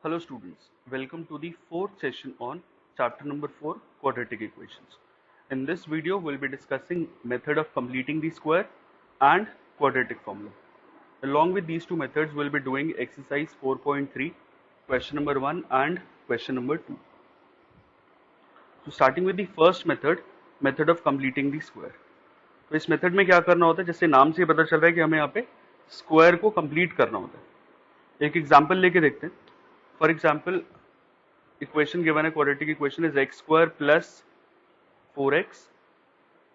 Hello students, welcome to the fourth session on chapter number 4 quadratic equations. In this video we'll be discussing method of completing the square and quadratic formula. Along with these two methods we'll be doing exercise 4.3 question number 1 and question number 2. So starting with the first method of completing the square. तो इस method में क्या करना होता है, जैसे नाम से पता चल रहा है कि हमें यहाँ पे स्क्वायर को कंप्लीट करना होता है। एक एग्जांपल लेके देखते हैं। फॉर एग्जांपल इक्वेशन गिवन है, quadratic equation is x square plus 4x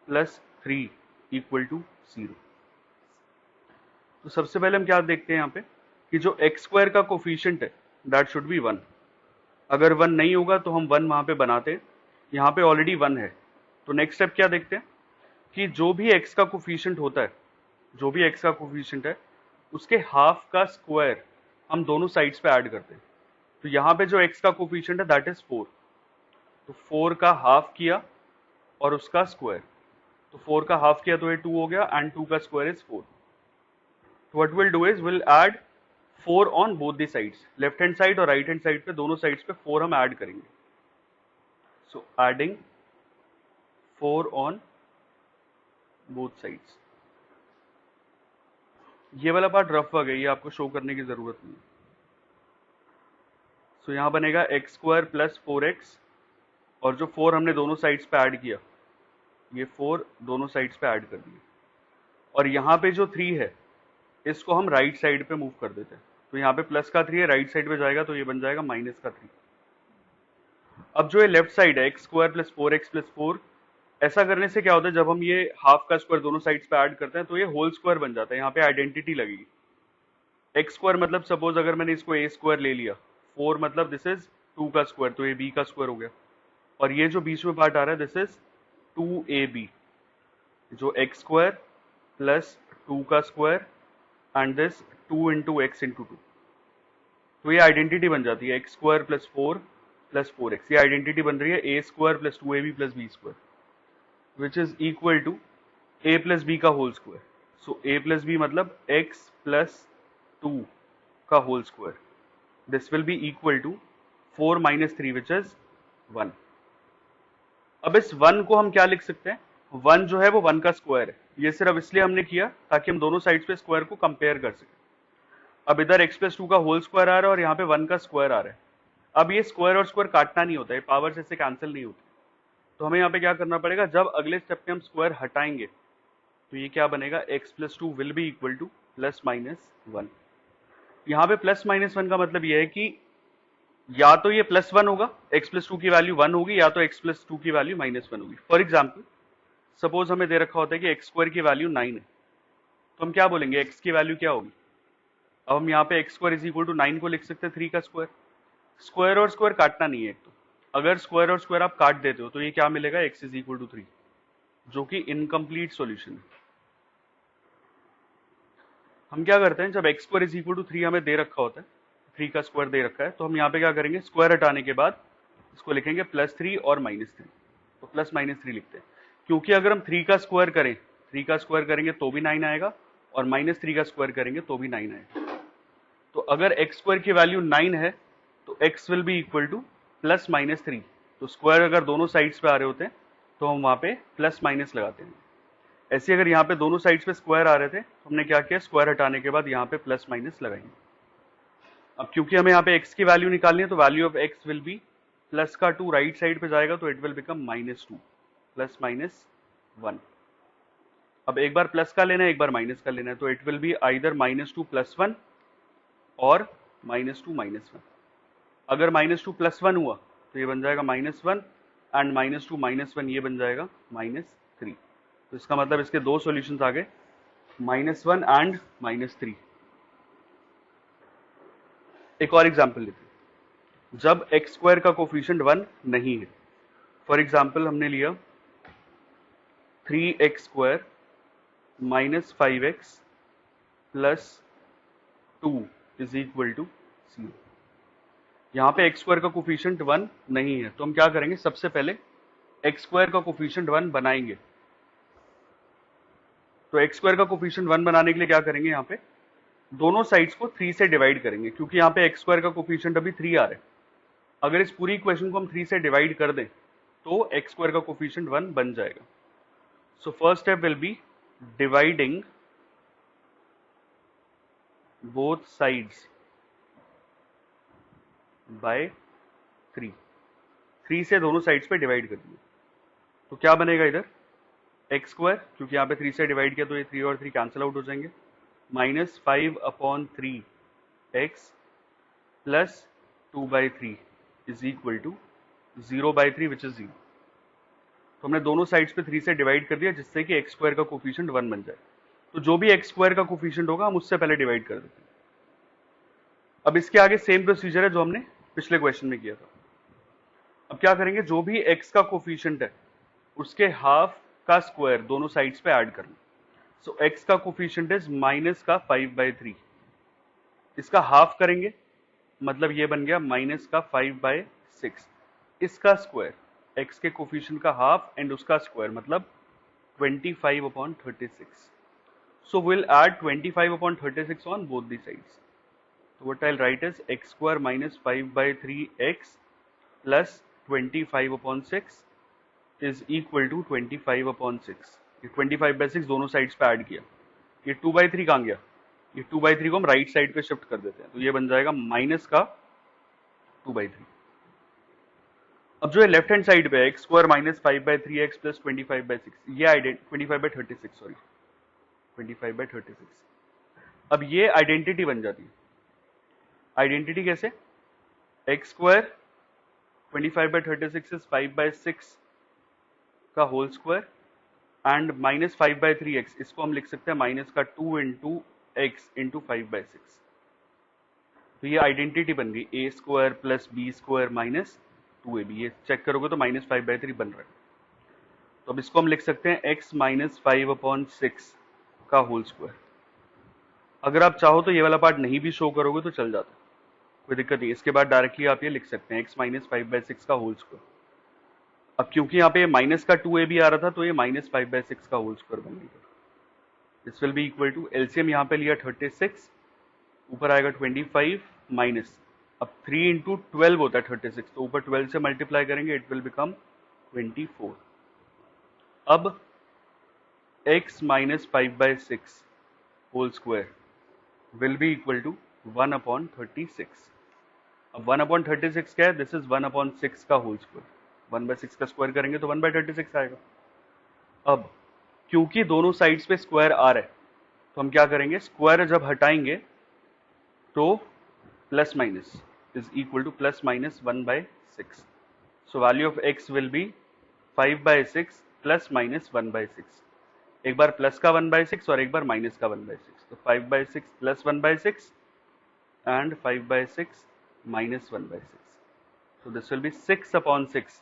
plus 3 equal to 0। तो सबसे पहले हम क्या देखते हैं यहाँ पे कि जो एक्स स्क्वायर का कोफिशिएंट है दैट शुड बी 1। अगर 1 नहीं होगा तो हम 1 वहां पे बनाते हैं, यहाँ पे ऑलरेडी 1 है। तो नेक्स्ट स्टेप क्या देखते हैं कि जो भी x का कोफिशिएंट होता है, जो भी x का कोफिशिएंट है उसके हाफ का स्क्वायर हम दोनों साइड्स पे ऐड करते हैं। तो यहाँ पे जो x का कोफिशिएंट है दैट इज 4, तो 4 का हाफ किया और उसका स्क्वायर, तो 4 का हाफ किया तो ये 2 हो गया एंड 2 का स्क्वायर इज 4। तो what will do is will add 4 on both the sides, left hand side और राइट हैंड साइड पे दोनों साइड्स पे 4 हम ऐड करेंगे। So adding 4 on both sides. ये वाला पार्ट रफ वर्क है, ये आपको शो करने की जरूरत नहीं है। सो यहां बनेगा एक्स स्क्वायर प्लस 4x और जो 4 हमने दोनों साइड्स पे ऐड किया, ये 4 दोनों साइड्स पे ऐड कर दिए। और यहाँ पे जो 3 है इसको हम राइट साइड पे मूव कर देते हैं। तो यहाँ पे प्लस का 3 है, राइट साइड पे जाएगा तो ये बन जाएगा माइनस का 3। अब जो ये लेफ्ट साइड है x square plus 4x plus 4, ऐसा करने से क्या होता है जब हम ये हाफ का स्क्वायर दोनों साइड्स पे ऐड करते हैं तो ये होल स्क्वायर बन जाता है। यहाँ पे आइडेंटिटी लगेगी। एक्स स्क्वायर मतलब सपोज अगर मैंने इसको ए स्क्वायर ले लिया, 4 मतलब दिस इज 2 का स्क्वायर, तो ये बी का स्क्वायर हो गया। और ये जो बीच में पार्ट आ रहा है दिस इज 2ab, जो एक्स स्क्वायर प्लस 2 का square and this 2 into x into 2। तो ये आइडेंटिटी बन जाती है x square plus 4 plus 4x। ये आइडेंटिटी बन रही है a square plus 2ab plus B square which is equal to a plus b का whole square. So a plus b मतलब x प्लस 2 का whole square. This will be equal to 4 minus 3 which is 1। अब इस 1 को हम क्या लिख सकते हैं, 1 जो है वो 1 का स्क्वायर है। ये सिर्फ इसलिए हमने किया ताकि हम दोनों साइड्स पे स्क्वायर को कंपेयर कर सकें। अब इधर x प्लस 2 का होल स्क्वायर आ रहा है और यहाँ पे 1 का स्क्वायर आ रहा है। अब ये स्क्वायर और स्क्वायर काटना नहीं होता है, पावर से इससे कैंसिल नहीं होती। तो हमें यहाँ पे क्या करना पड़ेगा, जब अगले स्टेप में हम स्क्वायर हटाएंगे तो ये क्या बनेगा, x plus 2 will be equal to plus minus 1। यहाँ पे प्लस माइनस 1 का मतलब ये है कि या तो ये प्लस 1 होगा, x प्लस 2 की वैल्यू 1 होगी, या तो x प्लस 2 की वैल्यू माइनस 1 होगी। फॉर एग्जाम्पल सपोज हमें दे रखा होता है कि एक्स स्क्वायर की वैल्यू 9 है, तो हम क्या बोलेंगे x की वैल्यू क्या होगी। अब हम यहाँ पे x square is equal to 9 को लिख सकते हैं 3 का स्क्वायर। स्क्वायर और स्क्वायर काटना नहीं है एक तो, अगर स्क्वायर और स्क्वायर आप काट देते हो तो ये क्या मिलेगा, x इज इक्वल टू 3, जो कि इनकम्प्लीट सॉल्यूशन है। हम क्या करते हैं, जब x square is equal to 3 हमें दे रखा होता है, 3 का स्क्वायर दे रखा है, तो हम यहाँ पे क्या करेंगे, स्क्वायर हटाने के बाद इसको लिखेंगे प्लस 3 और माइनस 3। तो प्लस माइनस 3 लिखते हैं, क्योंकि अगर हम 3 का स्क्वायर करें, 3 का स्क्वायर करेंगे तो भी 9 आएगा और माइनस 3 का स्क्वायर करेंगे तो भी 9 आएगा। तो अगर एक्स स्क्वायर की वैल्यू 9 है तो x will be equal to plus minus 3। तो स्क्वायर अगर दोनों साइड्स पे आ रहे होते हैं तो हम वहां पे प्लस माइनस लगाते हैं। ऐसे अगर यहाँ पे दोनों साइड्स पे स्क्वायर आ रहे थे तो हमने क्या किया, स्क्वायर हटाने के बाद यहाँ पे प्लस माइनस लगाएंगे। अब क्योंकि हमें यहाँ पे x की वैल्यू निकालनी है तो value of x will B plus का 2 राइट साइड पे जाएगा तो it will become minus 2 plus minus 1। अब एक बार प्लस का लेना है, एक बार माइनस का लेना है, तो it will be either minus 2 plus 1 और माइनस 2 माइनस 1। अगर माइनस 2 प्लस 1 हुआ तो ये बन जाएगा माइनस 1 एंड माइनस 2 माइनस 1 ये बन जाएगा माइनस 3। तो इसका मतलब इसके दो सॉल्यूशंस आ गए, माइनस 1 एंड माइनस 3। एक और एग्जांपल लेते हैं, जब एक्स स्क्वायर का कोफिशिएंट 1 नहीं है। फॉर एग्जांपल हमने लिया 3x square minus 5x plus 2 is equal to 0। यहाँ पे एक्स स्क्वायर का कोफिशिएंट 1 नहीं है, तो हम क्या करेंगे, सबसे पहले एक्स स्क्वायर का कोफिशिएंट 1 बनाएंगे। तो एक्स स्क्वायर का कोफिशिएंट 1 बनाने के लिए क्या करेंगे, यहाँ पे दोनों साइड्स को 3 से डिवाइड करेंगे, क्योंकि यहाँ पे एक्स स्क्वायर का कोफिशिएंट अभी 3 आ रहा है। अगर इस पूरी इक्वेशन को हम 3 से डिवाइड कर दें तो एक्स स्क्वायर का कोफिशिएंट 1 बन जाएगा। So first step will be dividing both sides bye 3। 3 से दोनों साइड्स पे डिवाइड कर दिए तो क्या बनेगा इधर एक्स स्क्वायर, क्योंकि यहाँ पे 3 से डिवाइड किया तो ये 3 और 3 कैंसिल आउट हो जाएंगे, -5/3 x plus 2/3 is equal to 0/3 which is 0। तो हमने दोनों साइड्स पे 3 से डिवाइड कर दिया जिससे कि एक्स स्क्वायर का कोफिशिएंट 1 बन जाए। तो जो भी एक्स स्क्वायर का कोफिशिएंट होगा हम उससे पहले डिवाइड कर देते हैं। अब इसके आगे सेम प्रोसीजर है जो हमने पिछले क्वेश्चन में किया था। अब क्या करेंगे, जो भी एक्स का कोफिशिएंट है उसके हाफ का स्क्वायर दोनों साइड्स पे ऐड करना। सो एक्स का कोफिशिएंट इज माइनस का 5/3, इसका हाफ करेंगे मतलब ये बन गया माइनस का 5/6। इसका स्क्वायर एक्स के कोफिशिएंट का हाफ एंड उसका स्क्वायर मतलब 25/36। So we'll add 25/36 on both the sides. So what I'll write is x square minus 5/3x plus 25/6 is equal to 25/6। ये 25/6 दोनों साइड्स पे ऐड किया, ये 2/3 कहाँ गया, ये 2/3 को हम राइट साइड पे शिफ्ट कर देते हैं तो ये बन जाएगा माइनस का 2/3। अब जो है लेफ्ट हैंड साइड पे x square minus 5/3x plus 25/6, ये 25/36 सॉरी 25/36। अब ये आइडेंटिटी बन जाती है। आइडेंटिटी कैसे, एक्स स्क्वायर 25/36 इज 5/6 का whole square and minus 5/3x, इसको हम लिख सकते हैं माइनस का 2 इंटू एक्स इंटू 5/6। तो ये आइडेंटिटी बन गई a square plus B square minus 2ab। ये चेक करोगे तो माइनस 5/3 बन रहा है। तो अब इसको हम लिख सकते हैं x माइनस 5/6 का होल स्क्वायर। अगर आप चाहो तो ये वाला पार्ट नहीं भी शो करोगे तो चल जाता है, कोई दिक्कत नहीं। इसके बाद डायरेक्टली आप ये लिख सकते हैं x माइनस 5/6 का होल स्क्वायर। अब क्योंकि यहाँ पे माइनस का 2ab आ रहा था तो ये माइनस 5/6 का होल स्क्वायर बन गया। This will be equal to, LCM यहाँ पे लिया 36, ऊपर आएगा 25 माइनस, अब 3 इंटू 12 होता है 36, तो ऊपर 12 से मल्टीप्लाई करेंगे इट विल बिकम 24। अब x minus 5/6 whole square will be equal to 1/36। अब 1/36 क्या है, दिस इज 1/6 का होल स्क्वायर। 1/6 का स्क्वायर करेंगे तो 1/36 आएगा। अब क्योंकि दोनों साइड्स पे स्क्वायर आ रहा है तो हम क्या करेंगे, स्क्वायर जब हटाएंगे तो plus minus is equal to plus minus 1/6। So value of x will B 5/6 plus minus 1/6। एक बार प्लस का 1/6 और एक बार माइनस का 1/6, तो 5/6 plus 1/6 and 5/6 minus 1/6। so this will be 6/6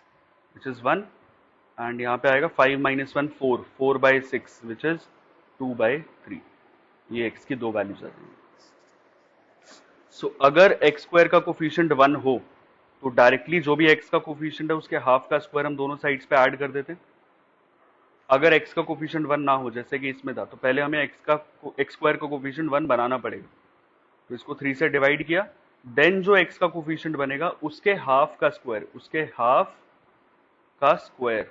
which is 1 and यहाँ पे आएगा 5 minus 1 4, 4/6 which is 2/3। ये x की दो वैल्यूज आ जाएंगी। सो अगर x स्क्वायर का कोफिशिएंट 1 हो तो डायरेक्टली जो भी x का कोफिशिएंट है उसके हाफ का स्क्वायर हम दोनों साइड्स पे ऐड कर देते हैं। अगर x का कोफिशिएंट 1 ना हो जैसे कि इसमें था तो पहले हमें x स्क्वायर का कोफिशिएंट 1 बनाना पड़ेगा। तो इसको 3 से डिवाइड किया, देन जो x का कोफिशिएंट बनेगा उसके हाफ का स्क्वायर, उसके हाफ का स्क्वायर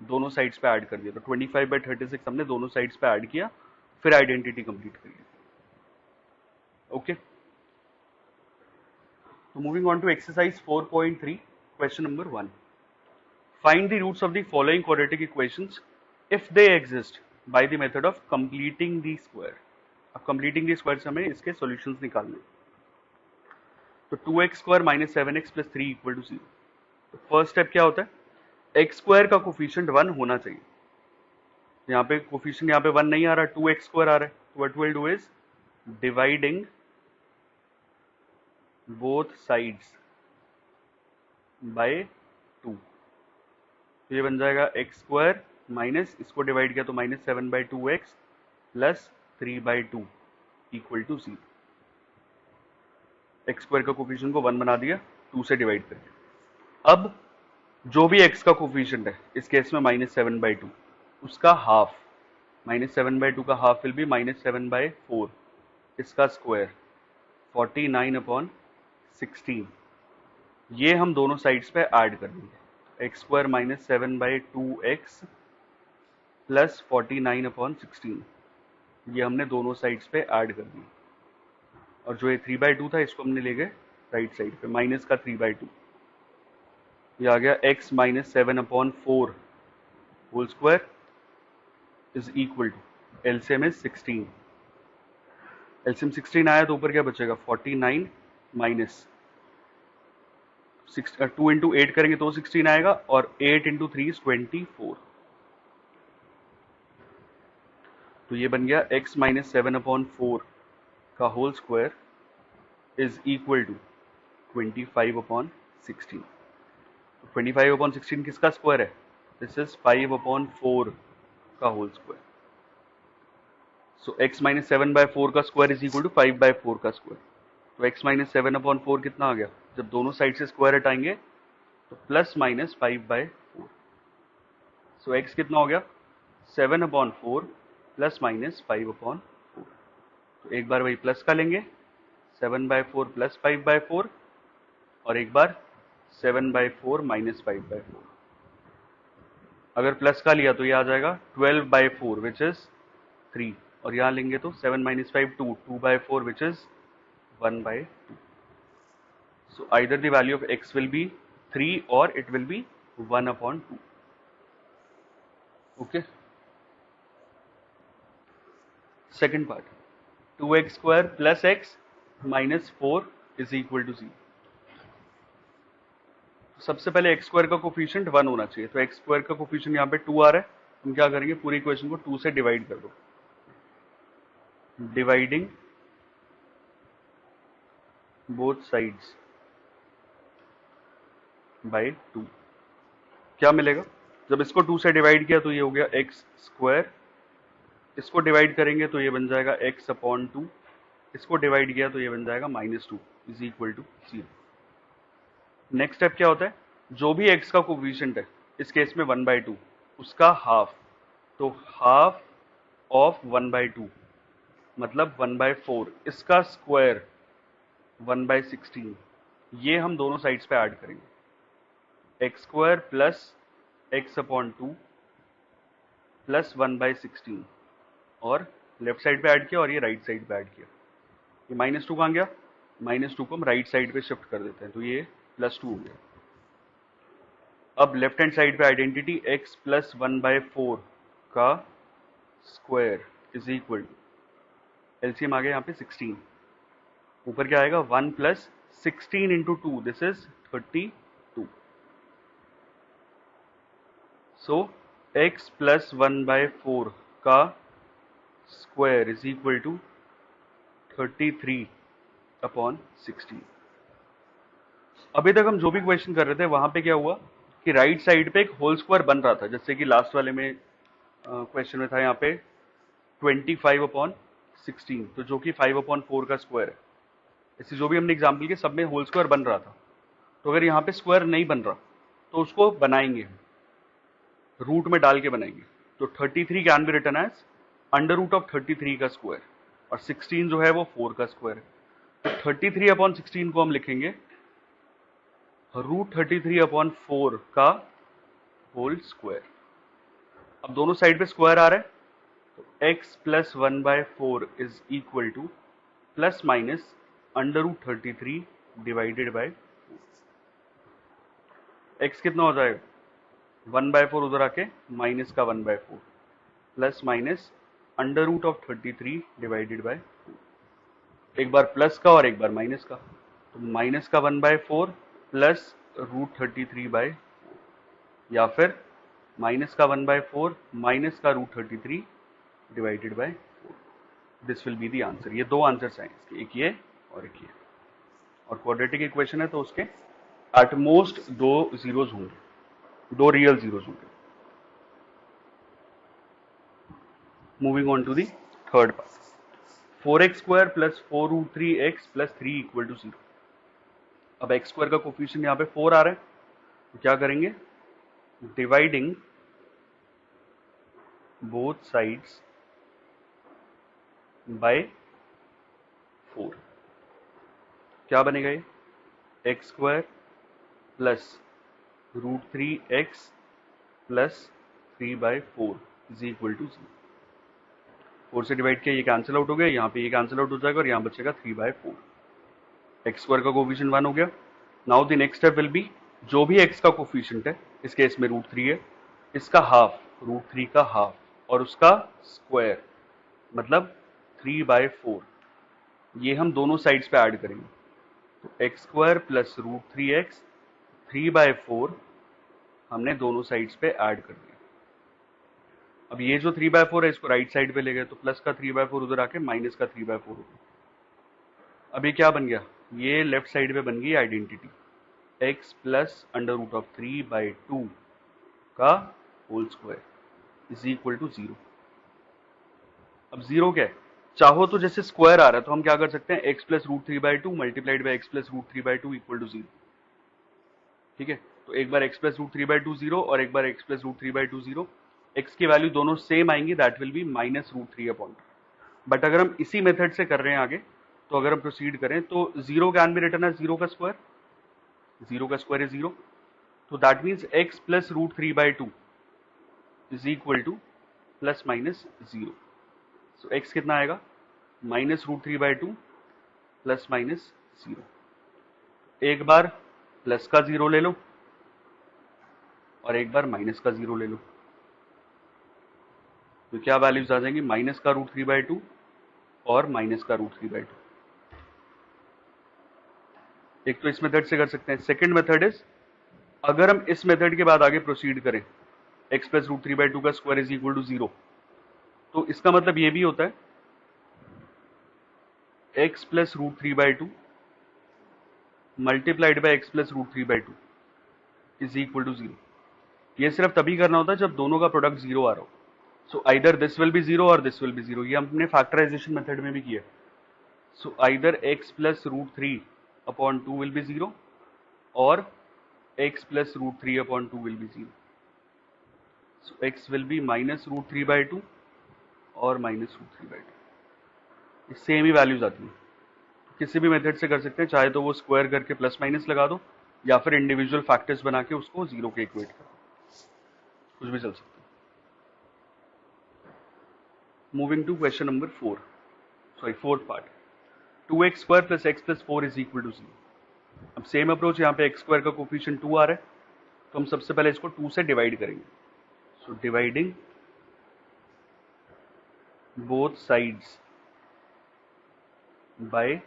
दोनों साइड्स पे ऐड कर दिया। तो 25/36 हमने दोनों साइड्स पे ऐड किया, फिर आइडेंटिटी कंप्लीट कर ली। ओके, तो moving on to exercise 4.3 question number 1। Find the roots of the following quadratic equations if they exist by the method of completing the square. अब कंप्लीटिंग द स्क्वायर से हमें इसके solutions निकालने। तो 2x स्क्वायर minus 7x plus 3 equal to 0। तो first step क्या होता है, एक्स स्क्वायर का कोफिशिएंट 1 होना चाहिए। यहाँ पे कोफिशिएंट यहाँ पे 1 नहीं आ रहा, 2x स्क्वायर आ रहा है। तो what will do is dividing both sides by 2। तो ये बन जाएगा एक्स स्क्वायर माइनस, इसको डिवाइड किया तो minus 7/2x plus 3/2 equal to 0। X square का कोफिशिएंट को 1 बना दिया 2 से डिवाइड करके। अब जो भी x का कोफिशिएंट है, इस केस में माइनस 7/2, उसका हाफ, माइनस 7/2 का हाफ विल बी माइनस 7/4। इसका स्क्वायर 49/16, ये हम दोनों साइड्स पे ऐड कर देंगे। X square minus 7/2x plus 49/16, ये हमने दोनों साइड्स पे ऐड कर दिया। और जो ये 3/2 था इसको हमने ले गए राइट साइड पे, माइनस का 3/2, ये आ गया x minus 7/4 whole square is equal to, LCM is 16, LCM 16 आया तो ऊपर क्या बचेगा 49 माइनस 2 इंटू 8 करेंगे तो 16 आएगा, और 8 इंटू 3 इज 24, तो ये बन गया x माइनस 7/4 का whole square is equal to 25/16। 25/16 किसका स्क्वायर है? दिस इज 5/4 का whole square. So x minus 7/4 का स्क्वायर इज इक्वल टू 5/4 का स्क्वायर। तो x माइनस 7/4 कितना आ गया? जब दोनों साइड से स्क्वायर हटाएंगे तो प्लस माइनस 5/4। सो x कितना हो गया 7/4 प्लस माइनस 5/4। तो एक बार वही प्लस का लेंगे 7/4 प्लस 5/4, और एक बार 7/4 माइनस 5/4। अगर प्लस का लिया तो ये आ जाएगा 12/4 विच इज 3, और यहाँ लेंगे तो 7 minus 5 2/4 which is 1/2। So either the value of x will be 3 और it will be 1/2। Okay, second part, 2x square plus x minus 4 is equal to 0। सबसे पहले x स्क्वायर का कोफिशिएंट 1 होना चाहिए, तो x स्क्वायर का कोफिशिएंट यहाँ पे 2 आ रहा है, हम क्या करेंगे पूरी इक्वेशन को 2 से डिवाइड कर दो, डिवाइडिंग बोथ साइड्स बाय 2। क्या मिलेगा? जब इसको 2 से डिवाइड किया तो ये हो गया x स्क्वायर, इसको डिवाइड करेंगे तो ये बन जाएगा x/2, इसको डिवाइड किया तो ये बन जाएगा -2 is equal to 0। Next step क्या होता है? जो भी x का कोफिशिएंट है, इस केस में 1/2, उसका हाफ, तो हाफ ऑफ 1/2 मतलब 1/4, इसका स्क्वायर 1/16, ये हम दोनों साइड्स पे ऐड करेंगे। x square plus x/2 plus 1/16, और लेफ्ट साइड पे ऐड किया और ये राइट साइड पे ऐड किया। ये -2 कहाँ गया? -2 को हम राइट साइड पे शिफ्ट कर देते हैं, तो ये +2 हो गया। अब लेफ्ट हैंड साइड पे आइडेंटिटी x प्लस 1/4 का square is equal to, LCM आ गया यहाँ पे 16, ऊपर क्या आएगा 1 plus 16 into 2, this is 32। So x plus 1/4 का स्क्वायर इज इक्वल टू 33/16। अभी तक हम जो भी क्वेश्चन कर रहे थे वहां पे क्या हुआ कि राइट साइड पे एक होल स्क्वायर बन रहा था, जैसे कि लास्ट वाले में क्वेश्चन में था यहाँ पे 25/16, तो जो कि 5/4 का स्क्वायर है। इससे जो भी हमने एग्जाम्पल किए सब में होल स्क्वायर बन रहा था। तो अगर यहाँ पे स्क्वायर नहीं बन रहा तो उसको बनाएंगे, रूट में डाल के बनाएंगे। तो 33 can be written as under root of 33 का स्क्वायर, और 16 जो है वो 4 का स्क्वायर है। तो 33/16 को हम लिखेंगे √33/4 का होल स्क्वायर। अब दोनों साइड पे स्क्वायर आ रहा है, तो x plus 1/4 is equal to plus minus √33 divided bye, x कितना हो जाएगा 1/4 उधर आके माइनस का 1/4 प्लस माइनस √33 डिवाइडेड बाय, एक बार प्लस का और एक बार माइनस का, तो माइनस का 1/4 प्लस √33/4, या फिर माइनस का 1/4 माइनस का √33 divided by 4। This will be the answer. ये दो आंसर्स हैं इसके, एक ये और एक ये, और क्वाड्रेटिक इक्वेशन है तो उसके एटमोस्ट 2 जीरोज होंगे, 2 रियल जीरोज होंगे। Moving on to the third part, 4x square plus 4√3x plus 3 equal to 0। अब x स्क्वायर का कोफिशिएंट यहाँ पे 4 आ रहा है, तो क्या करेंगे डिवाइडिंग बोथ साइड्स बाय 4। क्या बनेगा ये? X square plus √3x plus 3/4 is equal to 0। 4 से डिवाइड किया, ये कैंसिल आउट हो गया, यहाँ पे ये कैंसिल आउट हो जाएगा और यहाँ बचेगा 3/4। एक्स स्क्वायर का कोफिशिएंट 1 हो गया। Now the next step will be, जो भी एक्स का कोफिशिएंट है, इस केस में √3 है, इसका हाफ, √3 का हाफ और उसका स्क्वायर मतलब 3/4, ये हम दोनों साइड्स पे ऐड करेंगे। तो एक्स स्क्वायर प्लस √3x 3/4 हमने दोनों साइड्स पे ऐड कर दिया। अब ये जो 3/4 है इसको राइट साइड पे ले गए, तो प्लस का 3/4 उधर आके माइनस का 3/4 हो गया। अब ये क्या बन गया? ये लेफ्ट साइड पे बन गई आइडेंटिटी, x प्लस √3/2 का whole square is equal to 0। अब 0 क्या है? चाहो तो जैसे स्क्वायर आ रहा है तो हम क्या कर सकते हैं, x plus √3/2 multiplied by x plus √3/2 equal to 0। ठीक है, तो एक बार x प्लस √3/2 0 और एक बार x प्लस √3/2 0, x की वैल्यू दोनों सेम आएंगी, दैट विल बी -√3/2। बट अगर हम इसी मेथड से कर रहे हैं आगे, तो अगर हम प्रोसीड करें तो 0 कैन बी रिटन एज 0 का स्क्वायर, 0 का स्क्वायर इज 0, तो that means x plus √3/2 is equal to plus minus 0। So x कितना आएगा? -√3/2 प्लस माइनस 0। एक बार प्लस का 0 ले लो और एक बार माइनस का 0 ले लो, तो क्या वैल्यूज आ जाएंगी? माइनस का √3/2 और माइनस का √3/2। एक तो इस मेथड से कर सकते हैं। सेकंड मेथड इज, अगर हम इस मेथड के बाद आगे प्रोसीड करें, x प्लस √3/2 का स्क्वायर इज इक्वल टू 0, तो इसका मतलब ये भी होता है x plus √3/2 multiplied by x plus √3/2 is equal to 0। ये सिर्फ तभी करना होता है जब दोनों का प्रोडक्ट 0 आ रहा हो। So either this will B 0 और दिस विल बी 0। ये हमने फैक्टराइजेशन मेथड में भी किया। So either x plus √3/2 will be 0 और x plus √3/2 will be 0। So x will B -√3/2 और -√3/2। सेम ही वैल्यूज आती है। किसी भी मेथड से कर सकते हैं, चाहे तो वो स्क्वायर करके प्लस माइनस लगा दो या फिर इंडिविजुअल फैक्टर्स बना के उसको 0 के इक्वेट करो, कुछ भी चल सकता है। Moving to question number 4, sorry fourth part, 2x square plus x plus 4 is equal to 0। अब सेम अप्रोच, यहाँ पे x स्क्वायर का कोफिशिएंट 2 आ रहा है, तो हम सबसे पहले इसको 2 से डिवाइड करेंगे। So dividing both sides by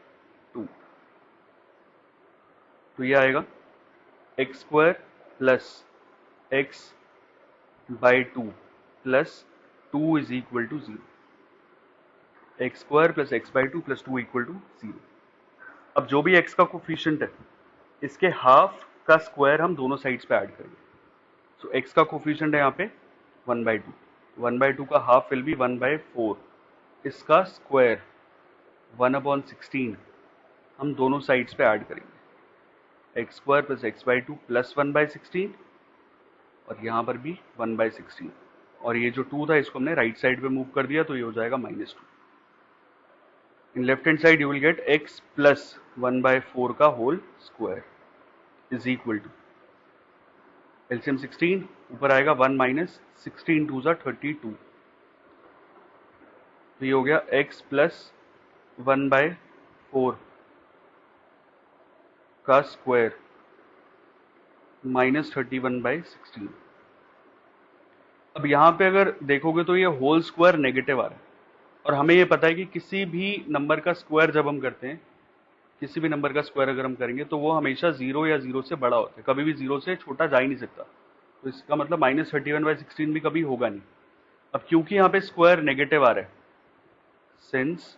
2, तो ये आएगा x square plus x by 2 plus 2 is equal to 0। X square plus x by 2 plus 2 equal to 0। अब जो भी x का कोफिशिएंट है, इसके हाफ का स्क्वायर हम दोनों साइड्स पे ऐड करेंगे। सो x का कोफिशिएंट है यहाँ पे 1/2, 1/2 का हाफ विल बी 1/4, इसका स्क्वायर 1/16 हम दोनों साइड्स पे ऐड करेंगे। X square plus x by 2 plus 1/16 और यहाँ पर भी 1/16, और ये जो 2 था इसको हमने राइट साइड पे मूव कर दिया, तो ये हो जाएगा -2। In left hand side you will get x plus 1/4 का whole square is equal to, LCM 16, ऊपर आएगा 1 माइनस 16 2 32, तो ये हो गया x प्लस 1/4 का स्क्वायर -31/16। अब यहाँ पे अगर देखोगे तो ये होल स्क्वायर नेगेटिव आ रहा है, और हमें ये पता है कि किसी भी नंबर का स्क्वायर जब हम करते हैं, किसी भी नंबर का स्क्वायर अगर हम करेंगे तो वो हमेशा 0 या 0 से बड़ा होता है, कभी भी 0 से छोटा जा ही नहीं सकता। तो इसका मतलब -31/16 भी कभी होगा नहीं। अब क्योंकि यहाँ पे स्क्वायर नेगेटिव आ रहा है, since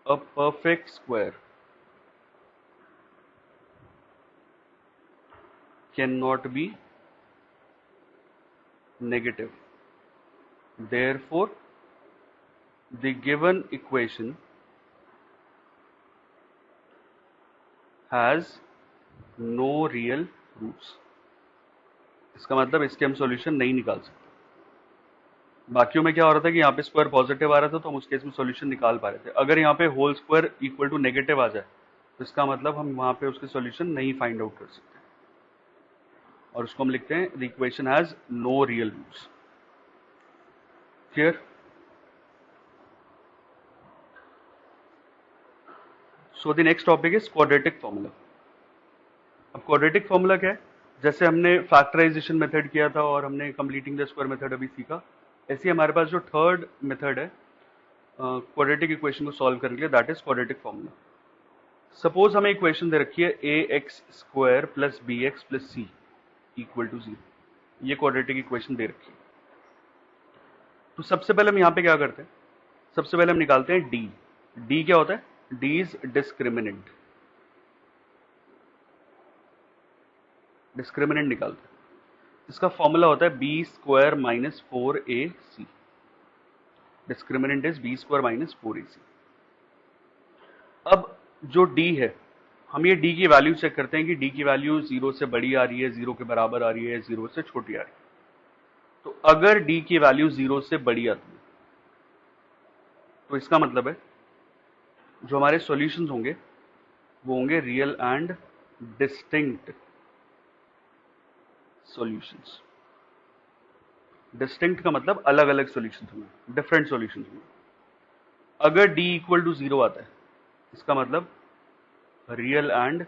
a perfect square can not be negative, therefore the given equation has no real roots। इसका मतलब इसके हम सॉल्यूशन नहीं निकाल सकते। बाकियों में क्या हो रहा था कि यहाँ पे स्क्वायर पॉजिटिव आ रहा था तो हम उस केस में सॉल्यूशन निकाल पा रहे थे। अगर यहाँ पे whole square equal to negative आ जाए तो इसका मतलब हम वहां पे उसके सॉल्यूशन नहीं फाइंड आउट कर सकते, और उसको हम लिखते हैं the equation has no real roots. Clear? So the next topic is quadratic formula. अब क्वाड्रेटिक फॉर्मूला क्या है? जैसे हमने फैक्टराइजेशन मेथड किया था और हमने कंप्लीटिंग द स्क्वायर मेथड अभी सीखा, ऐसे ही हमारे पास जो थर्ड मेथड है क्वाड्रेटिक इक्वेशन को सॉल्व करने के लिए, that is quadratic formula. Suppose हमें इक्वेशन दे रखी है a x square plus B x plus C equal to 0। ये क्वाड्रेटिक इक्वेशन दे रखी है। तो सबसे पहले हम यहाँ पे क्या करते हैं, सबसे पहले हम निकालते हैं डी। डी क्या होता है? D is discriminant. डिस्क्रिमिनेंट निकालते हैं, इसका फॉर्मूला होता है B square minus 4ac। Discriminant is b square minus 4ac। अब जो डी है, हम ये डी की वैल्यू चेक करते हैं कि डी की वैल्यू 0 से बड़ी आ रही है, 0 के बराबर आ रही है, 0 से छोटी आ रही है। तो अगर डी की वैल्यू 0 से बड़ी आती है तो इसका मतलब है जो हमारे सॉल्यूशंस होंगे वो होंगे real and distinct solutions. Distinct का मतलब अलग अलग सॉल्यूशंस होंगे, डिफरेंट सॉल्यूशंस होंगे। अगर डी इक्वल टू 0 आता है इसका मतलब रियल एंड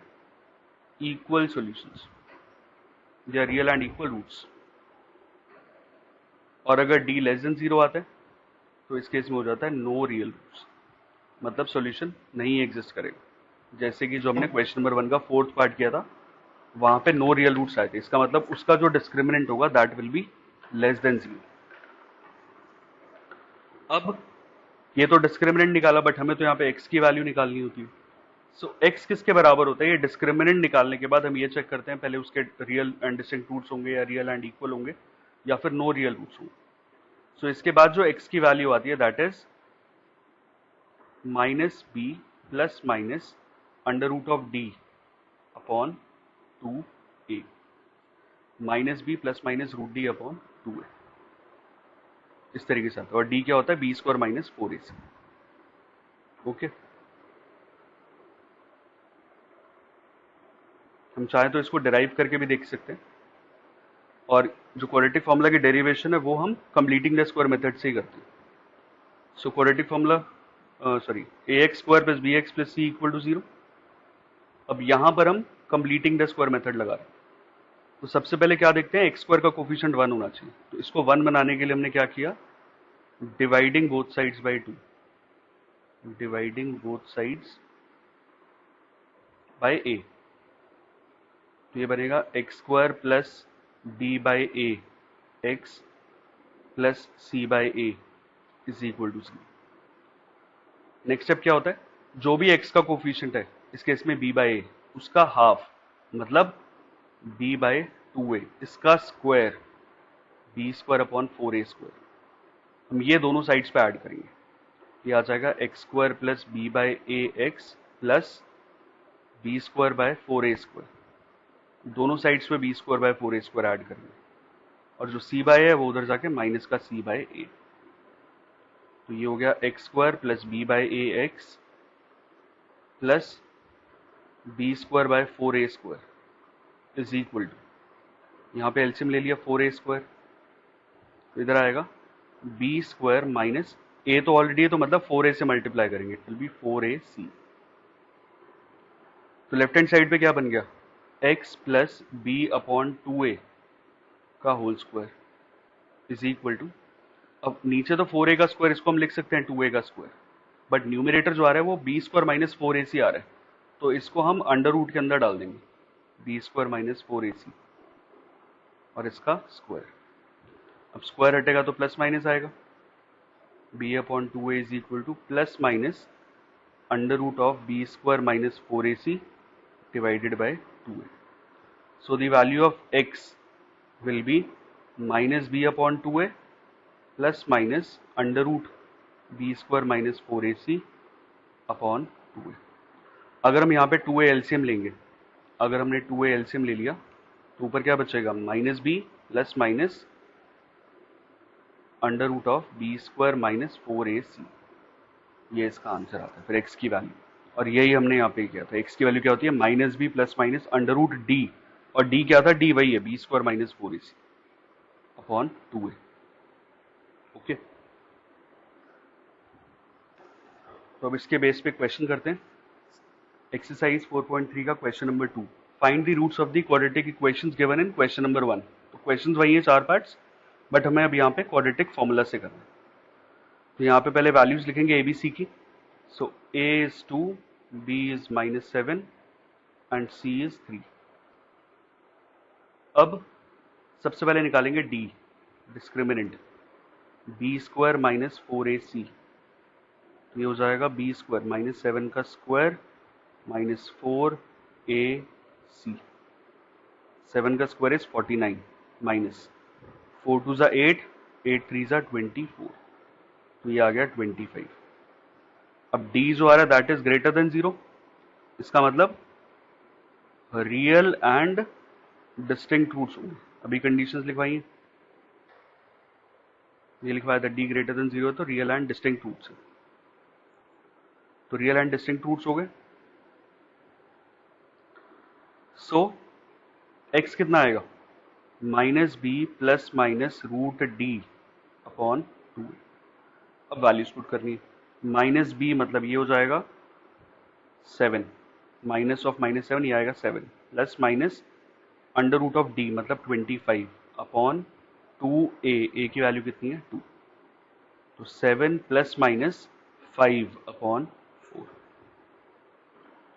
इक्वल सॉल्यूशंस या रियल एंड इक्वल रूट्स। और अगर डी लेस देन 0 आता है तो इस केस में हो जाता है नो रियल रूट्स, मतलब सॉल्यूशन नहीं एग्जिस्ट करेगा। जैसे कि जो हमने क्वेश्चन नंबर 1 का फोर्थ पार्ट किया था, वहां पे नो रियल रूट्स आए थे, इसका मतलब उसका जो डिस्क्रिमिनेंट होगा that will be less than 0। अब ये तो डिस्क्रिमिनेंट निकाला, बट हमें तो यहाँ पे x की वैल्यू निकालनी होती है। सो x किसके बराबर होता है? ये डिस्क्रिमिनेंट निकालने के बाद हम ये चेक करते हैं पहले उसके रियल एंड डिस्टिंक्ट रूट्स होंगे या रियल एंड इक्वल होंगे या फिर नो रियल रूट्स होंगे। सो इसके बाद जो x की वैल्यू आती है that is minus B plus minus under root of D upon 2a। Minus B plus minus root D upon 2a, इस तरीके से आता है। और डी क्या होता है? B square minus 4ac। Okay, हम चाहें तो इसको डिराइव करके भी देख सकते हैं, और जो क्वाड्रेटिक फॉर्मूला की डेरिवेशन है वो हम कंप्लीटिंग द स्क्वायर मेथड से ही करते हैं। So quadratic formula sorry A x square plus B x plus C equal to 0। अब यहां पर हम कंप्लीटिंग द स्क्वायर मेथड लगा रहे हैं। तो सबसे पहले क्या देखते हैं, एक्स स्क्वायर का कोफिशिएंट 1 होना चाहिए। तो इसको 1 बनाने के लिए हमने क्या किया, dividing both sides by 2। Dividing both sides by a। तो ये बनेगा X square plus D by A X plus C by A is equal to 0। Next step क्या होता है, जो भी x का कोफिशिएंट है, इस केस में b बाई ए, उसका हाफ मतलब b बाई 2a, इसका square b square upon 4a square. हम ये दोनों साइड्स पे ऐड करेंगे, ये आ जाएगा x square plus B by A X plus B square by 4a square. दोनों साइड्स पे B square by 4a square add करेंगे, और जो सी बाय है वो उधर जाके माइनस का सी बाय ए। तो ये हो गया X square plus B by A X plus B square by 4a square is equal to, यहाँ पे एलसीएम ले लिया 4a स्क्वायर, तो इधर आएगा बी स्क्वायर माइनस ए तो ऑलरेडी है तो मतलब 4a से मल्टीप्लाई करेंगे, इट विल बी 4ac। तो लेफ्ट हैंड साइड पे क्या बन गया, x plus B upon 2a का whole square is equal to, अब नीचे तो 4a का स्क्वायर, इसको हम लिख सकते हैं 2a का स्क्वायर, बट न्यूमिनेटर जो आ रहा है वो बी स्क्वायर माइनस 4ac आ रहा है, तो इसको हम अंडर रूट के अंदर डाल देंगे, बी स्क्वायर माइनस 4ac और इसका स्क्वायर। अब स्क्वायर हटेगा तो प्लस माइनस आएगा, b upon 2a is equal to plus minus under root of B square minus 4ac divided by 2a. So the value of x will be minus b upon 2a plus minus under root b square minus 4ac upon 2a. अगर हम यहाँ पे 2a LCM लेंगे, अगर हमने 2a LCM ले लिया तो ऊपर क्या बचेगा, minus B plus minus under root of B square minus 4ac, ये इसका आंसर आता है फिर x की वैल्यू। और यही हमने यहाँ पे किया था, x की वैल्यू क्या होती है minus B plus minus under root D, और d क्या था, d वही है B square minus 4ac upon 2a। Okay, तो अब इसके बेस पे क्वेश्चन करते हैं। एक्सरसाइज 4.3 का question number 2, find the roots of the quadratic equations given in question number 1। तो क्वेश्चंस वही है 4 पार्ट्स, बट हमें अब यहाँ पे क्वाड्रेटिक फॉर्मूला से करना है। तो यहाँ पे पहले वैल्यूज लिखेंगे ए बी सी की। So a is 2, b is -7 and c is 3। अब सबसे पहले निकालेंगे D, discriminant, b square minus 4ac, तो ये हो जाएगा बी स्क्वायर -7 का स्क्वायर माइनस 4ac, 7 का स्क्वायर इज 49 माइनस 4 2 ज़ा 8, 8 3 ज़ा 24, तो ये आ गया 25। अब d जो आ रहा है दैट इज ग्रेटर देन 0, इसका मतलब रियल एंड डिस्टिंक्ट रूट्स होंगे। अभी कंडीशंस लिखवाई हैं, ये लिखवाया था d ग्रेटर देन 0 है तो रियल एंड डिस्टिंक्ट रूट्स है, तो रियल एंड डिस्टिंक्ट रूट्स हो गए। सो x कितना आएगा minus B plus minus root D upon 2। अब वैल्यूज पुट करनी है, माइनस बी मतलब ये हो जाएगा 7, माइनस ऑफ -7 ये आएगा 7, plus minus under root of D मतलब 25 अपॉन 2a, a की वैल्यू कितनी है 2, तो 7 प्लस माइनस 5 अपॉन 4।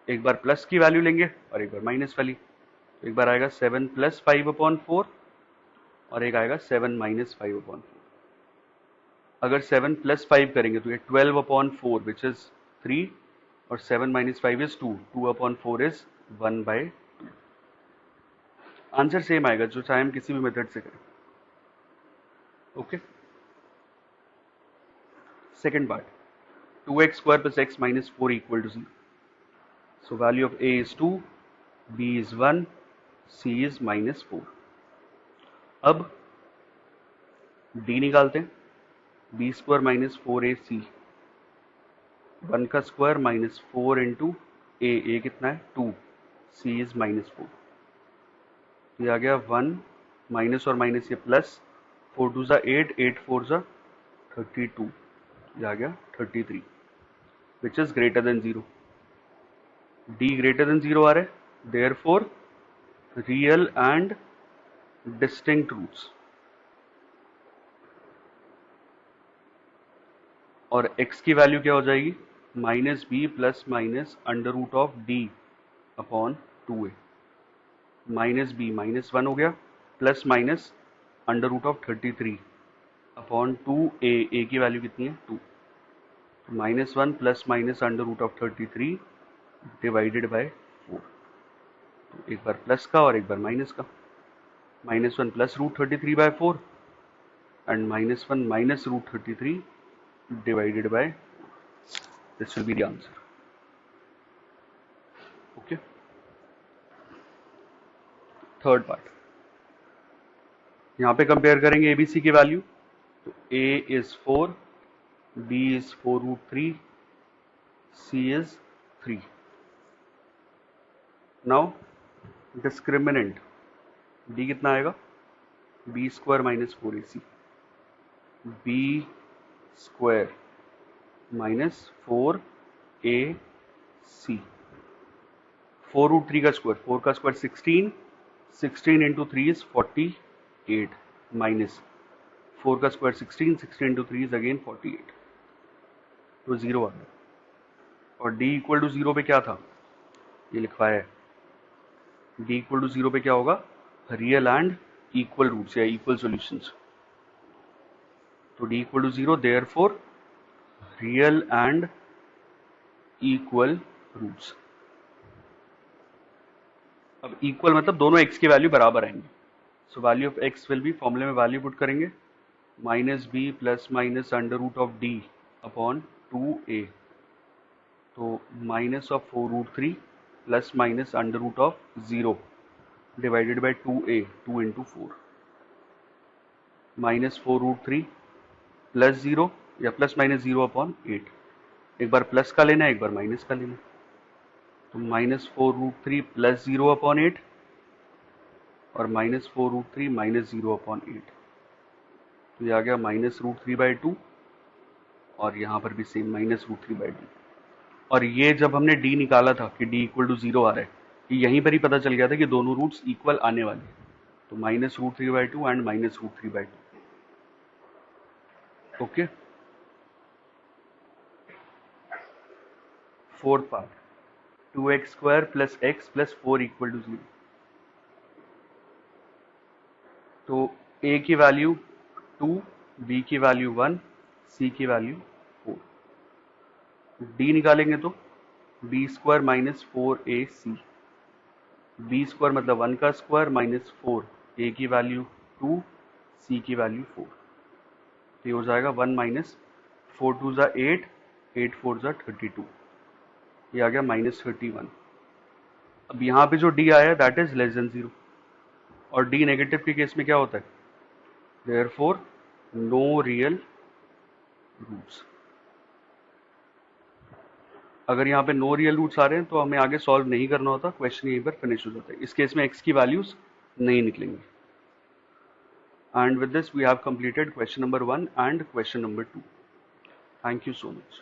एक बार प्लस की वैल्यू लेंगे और एक बार माइनस वाली, तो एक बार आएगा 7 प्लस 5 अपॉन 4 और एक आएगा 7 माइनस 5 अपॉन 4। अगर 7 प्लस 5 करेंगे तो ये 12 अपॉन 4 विच इज 3, और 7 minus 5 is 2, 2 upon 4 is 1/2। Answer same आएगा जो चाहे हम किसी भी मेथड से करें। Okay, second part, 2x square plus x minus 4 equal to 0। So value of a is 2, b is 1, c is -4। अब d निकालते हैं, बी स्क्वायर माइनस 4ac, 1 का स्क्वायर माइनस 4 इंटू ए कितना है 2, c इज -4, ये आ गया 1, माइनस और माइनस ये प्लस, 4 2 ज़ा 8, 8 4 ज़ा 32, ये आ गया 33 which is greater than 0। d greater than 0 आ रहा है, therefore real and distinct roots, और x की वैल्यू क्या हो जाएगी minus B plus minus under root of D upon 2a, minus B -1 हो गया, plus minus under root of 33 upon 2a, a की वैल्यू कितनी है 2, तो -1 plus minus under root of 33 divided by 4, तो एक बार प्लस का और एक बार माइनस का, -1 plus √33/4 and -1 minus √33 divided by 4. This will be the answer. Okay. Third part, यहाँ पे कंपेयर करेंगे एबीसी की वैल्यू, तो a is 4, b is 4√3, c is 3. Now discriminant d कितना आएगा b square minus 4ac, b square minus 4ac, 4√3 का square, 4 का square 16, 16 into 3 is 48 minus 4 का स्क्वायर 16, 16 इंटू 3 इज अगेन 48, तो 0 आ गया। और d इक्वल टू 0 पे क्या था, ये लिखवाया है, d इक्वल टू 0 पे क्या होगा रियल एंड इक्वल रूट्स या इक्वल सॉल्यूशंस, तो d equal to 0 therefore real and equal roots. अब इक्वल मतलब दोनों x की वैल्यू बराबर आएंगे, so value of x will be, फॉर्मूले में वैल्यू पुट करेंगे minus B plus minus under root of D upon 2a, तो minus of 4√3 plus minus under root of 0 divided by 2a, 2 into 4, minus 4√3 plus 0 या plus minus 0/8। एक बार plus का लेना है, एक बार माइनस का लेना है। तो -4√3 प्लस 0/8 और -4√3 माइनस 0/8। तो ये आ गया -√3/2 और यहाँ पर भी सेम -√3/2। और ये जब हमने d निकाला था कि d इक्वल टू 0 आ रहा है, कि यहीं पर ही पता चल गया था कि दोनों रूट्स इक्वल आने वाले हैं। तो -√3/2 and -√3/2। Okay, fourth part, 2x² plus x plus 4 equal to 0। तो a की वैल्यू 2, b की वैल्यू 1, c की वैल्यू 4। d निकालेंगे तो b² माइनस 4ac। b² मतलब 1 का स्क्वायर माइनस 4, a की वैल्यू 2, c की वैल्यू 4। तो ये हो जाएगा 1 माइनस 4 2 ज़ा 8, 8 4 ज़ा 32। ये आ गया -31। अब यहाँ पे जो d आया है दैट इज लेस देन 0, और d नेगेटिव के केस में क्या होता है, देयरफॉर नो रियल रूट्स। अगर यहाँ पे नो रियल रूट्स आ रहे हैं तो हमें आगे सॉल्व नहीं करना होता, क्वेश्चन यहीं पर फिनिश हो जाता है। इस केस में x की वैल्यूज नहीं निकलेंगी। And with this we have completed question number 1 and question number 2. Thank you so much.